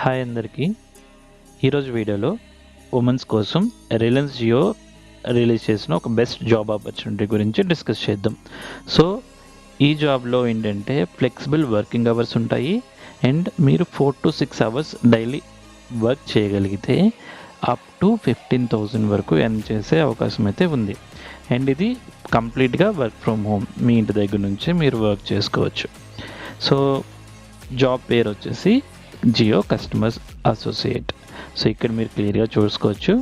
Hi అందరికీ. ఈరోజు వీడియోలో ఉమెన్స్ కోసం రిలయన్స్ జియో రిలీజ్ చేసిన ఒక బెస్ట్ జాబ్ ఆపర్చునిటీ గురించి డిస్కస్ చేద్దాం. సో ఈ జాబ్లో ఏంటంటే ఫ్లెక్సిబుల్ వర్కింగ్ అవర్స్ ఉంటాయి అండ్ మీరు 4 to 6 అవర్స్ డైలీ వర్క్ చేయగలిగితే అప్ టు 15,000 వరకు ఎర్న్ చేసే అవకాశం అయితే ఉంది. అండ్ ఇది కంప్లీట్గా వర్క్ ఫ్రమ్ హోమ్, మీ ఇంటి దగ్గర నుంచే మీరు వర్క్ చేసుకోవచ్చు. సో జాబ్ పేరు వచ్చేసి జియో కస్టమర్స్ అసోసియేట్. సో ఇక్కడ మీరు క్లియర్గా చూసుకోవచ్చు,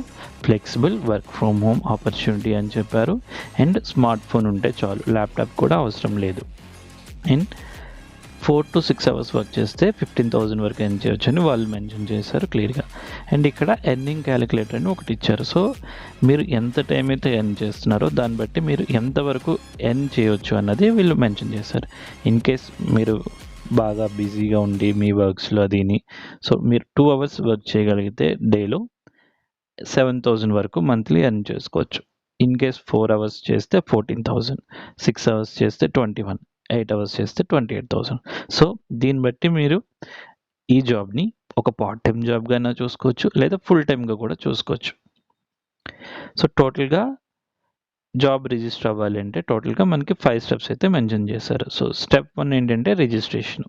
flexible work from home opportunity అని చెప్పారు. అండ్ స్మార్ట్ ఫోన్ ఉంటే చాలు, ల్యాప్టాప్ కూడా అవసరం లేదు. అండ్ 4 to 6 అవర్స్ వర్క్ చేస్తే 15,000 వరకు ఎర్న్ చేయొచ్చు అని వాళ్ళు మెన్షన్ చేశారు క్లియర్గా. అండ్ ఇక్కడ ఎర్నింగ్ క్యాలిక్యులేటర్ అని ఒకటి ఇచ్చారు. సో మీరు ఎంత టైం అయితే ఎర్న్ చేస్తున్నారో దాన్ని బట్టి మీరు ఎంతవరకు ఎర్న్ చేయొచ్చు అన్నది వీళ్ళు మెన్షన్ చేశారు. ఇన్ కేస్ మీరు బాగా బిజీగా ఉండి మీ వర్క్స్లో అదిని, సో మీరు 2 అవర్స్ వర్క్ చేయగలిగితే డేలో 7,000 వరకు మంత్లీ ఎర్న్ చేసుకోవచ్చు. ఇన్ కేస్ 4 అవర్స్ చేస్తే 14,000, 6 అవర్స్ చేస్తే 21, 8 అవర్స్ చేస్తే 28,000. సో దీన్ని బట్టి మీరు ఈ జాబ్ని ఒక పార్ట్ టైం జాబ్గా అయినా చూసుకోవచ్చు, లేదా ఫుల్ టైమ్గా కూడా చూసుకోవచ్చు. సో టోటల్గా జాబ్ రిజిస్టర్ అవ్వాలి అంటే టోటల్గా మనకి 5 స్టెప్స్ అయితే మెన్షన్ చేశారు. సో స్టెప్ 1 ఏంటంటే రిజిస్ట్రేషన్.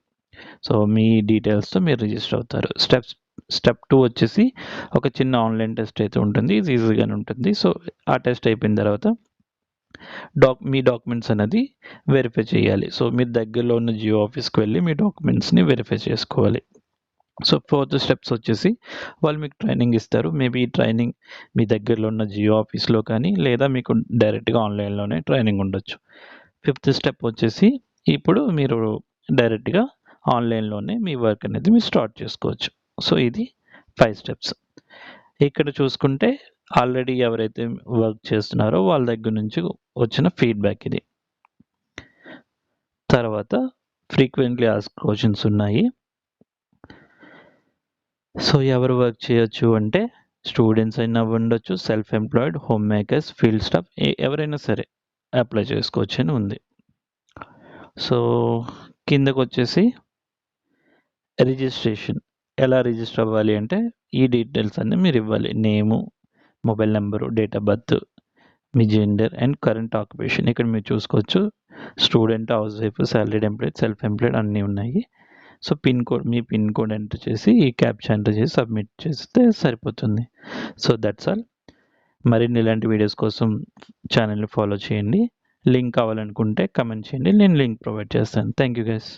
సో మీ డీటెయిల్స్తో మీరు రిజిస్టర్ అవుతారు. స్టెప్ 2 వచ్చేసి ఒక చిన్న ఆన్లైన్ టెస్ట్ అయితే ఉంటుంది, ఇది ఈజీగానే ఉంటుంది. సో ఆ టెస్ట్ అయిపోయిన తర్వాత మీ డాక్యుమెంట్స్ అనేది వెరిఫై చేయాలి. సో మీరు దగ్గరలో ఉన్న జియో ఆఫీస్కి వెళ్ళి మీ డాక్యుమెంట్స్ని వెరిఫై చేసుకోవాలి. సో 4th స్టెప్స్ వచ్చేసి వాళ్ళు మీకు ట్రైనింగ్ ఇస్తారు. మేబీ ఈ ట్రైనింగ్ మీ దగ్గరలో ఉన్న జియో ఆఫీస్లో కానీ, లేదా మీకు డైరెక్ట్గా ఆన్లైన్లోనే ట్రైనింగ్ ఉండొచ్చు. 5th స్టెప్ వచ్చేసి ఇప్పుడు మీరు డైరెక్ట్గా ఆన్లైన్లోనే మీ వర్క్ అనేది మీరు స్టార్ట్ చేసుకోవచ్చు. సో ఇది 5 స్టెప్స్. ఇక్కడ చూసుకుంటే ఆల్రెడీ ఎవరైతే వర్క్ చేస్తున్నారో వాళ్ళ దగ్గర నుంచి వచ్చిన ఫీడ్బ్యాక్ ఇది. తర్వాత ఫ్రీక్వెంట్లీ ఆస్క్డ్ క్వశ్చన్స్ ఉన్నాయి. సో ఎవరు వర్క్ చేయొచ్చు అంటే స్టూడెంట్స్ అయినా ఉండొచ్చు, self employed, home makers, field staff, ఎవరైనా సరే అప్లై చేసుకోవచ్చు అని ఉంది. సో కిందకు వచ్చేసి రిజిస్ట్రేషన్ ఎలా రిజిస్టర్ అవ్వాలి అంటే ఈ డీటెయిల్స్ అన్నీ మీరు ఇవ్వాలి. Name, mobile number, date of birth, మీ జెండర్ అండ్ కరెంట్ ఆక్యుపేషన్. ఇక్కడ మీరు చూసుకోవచ్చు, student, house wife, salaried employed, self employed అన్నీ ఉన్నాయి. సో మీ పిన్ కోడ్ ఎంటర్ చేసి ఈ క్యాప్చా ఎంటర్ చేసి సబ్మిట్ చేస్తే సరిపోతుంది. So that's all. మరిన్ని ఇలాంటి వీడియోస్ కోసం ఛానల్ని ఫాలో చేయండి. లింక్ కావాలనుకుంటే కమెంట్ చేయండి, నేను లింక్ ప్రొవైడ్ చేస్తాను. Thank you guys.